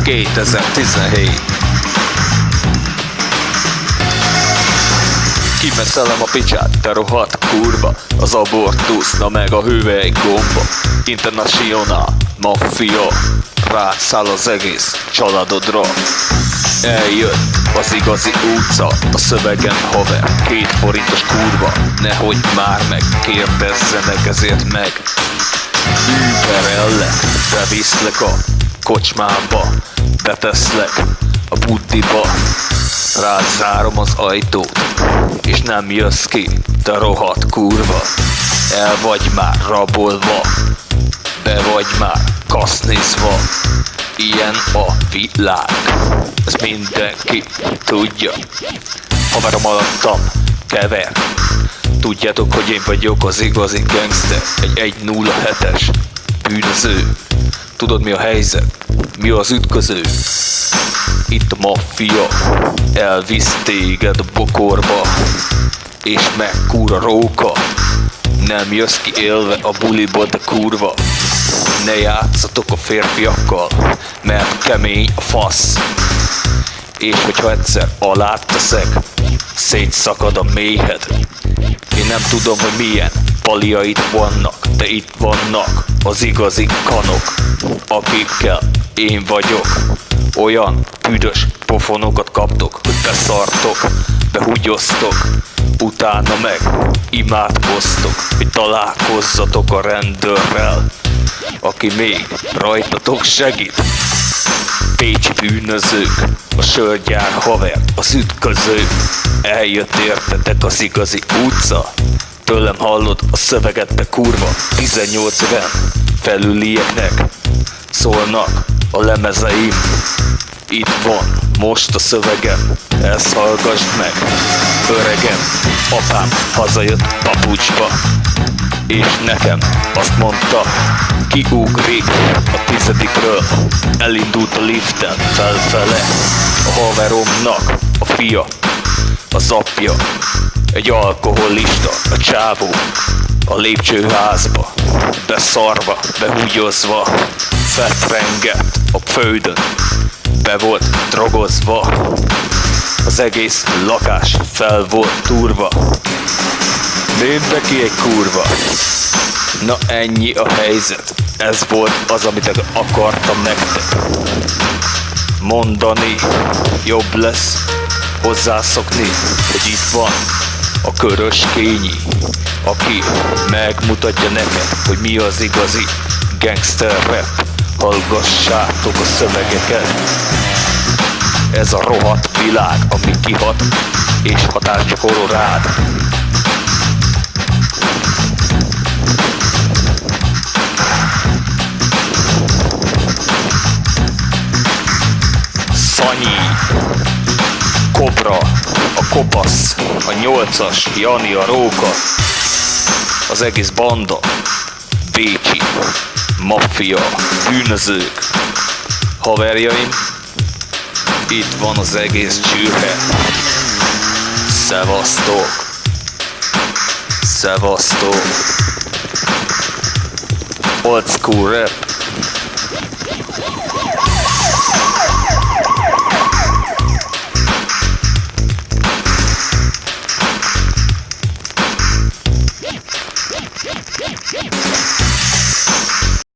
2017. Kimeszelem a picsát, te rohadt kurva. Az abortusz, na meg a hüvely gomba. International, maffia, rád száll az egész családodra. Eljött az igazi utca, a szövegen haver, 2 forintos kurva. Nehogy már meg, kérdezzenek ezért meg. Überellek, beviszlek a kocsmába, beteszlek a buddiba. Rád zárom az ajtót, és nem jössz ki, te rohadt kurva. El vagy már rabolva, be vagy már kasznizva. Ilyen a világ, ezt mindenki tudja. Haverom alattam, kever. Tudjátok, hogy én vagyok az igazi gangster, egy 107-es bűnöző. Tudod, mi a helyzet? Mi az ütköző? Itt a maffia elvisz téged a bokorba, és megkúr a róka. Nem jössz ki élve a buliba, de kurva. Ne játszatok a férfiakkal, mert kemény a fasz. És hogyha egyszer alá teszek, szétszakad a méhed. Én nem tudom, hogy milyen paliaid vannak, de itt vannak az igazi kanok, akikkel én vagyok. Olyan büdös pofonokat kaptok, hogy beszartok, behugyoztok, utána meg imádkoztok, hogy találkozzatok a rendőrrel, aki még rajtatok segít. Pécsi bűnözők, a sörgyár haver, az ütköző. Eljött értetek az igazi utca. Tőlem hallod a szöveget, te kurva. 18 éven felülieknek szólnak a lemezeim. Itt van most a szövegem, ezt hallgassd meg. Öregem, apám hazajött papucsba, és nekem azt mondta, kiugrik a 10-ről. Elindult a liften felfele. A haveromnak a fia, az apja, egy alkoholista, a csávó, a lépcsőházba, beszarva, behúgyozva, fetrengett a földön, be volt drogozva. Az egész lakás fel volt turva. Mindenki egy kurva. Na ennyi a helyzet. Ez volt az, amit akartam nektek mondani. Jobb lesz hozzászokni, hogy itt van a Körös Kényi, aki megmutatja neked, hogy mi az igazi gangster rap. Hallgassátok a szövegeket. Ez a rohadt világ, ami kihat és hatást gyakorol rád. Szanyi, Kobra, a Kopasz, a 8-as, Jani, a Róka, az egész banda, Bécsi, maffia, bűnözők, haverjaim, itt van az egész csürhe. Szevasztok, szevasztok. Old school rap.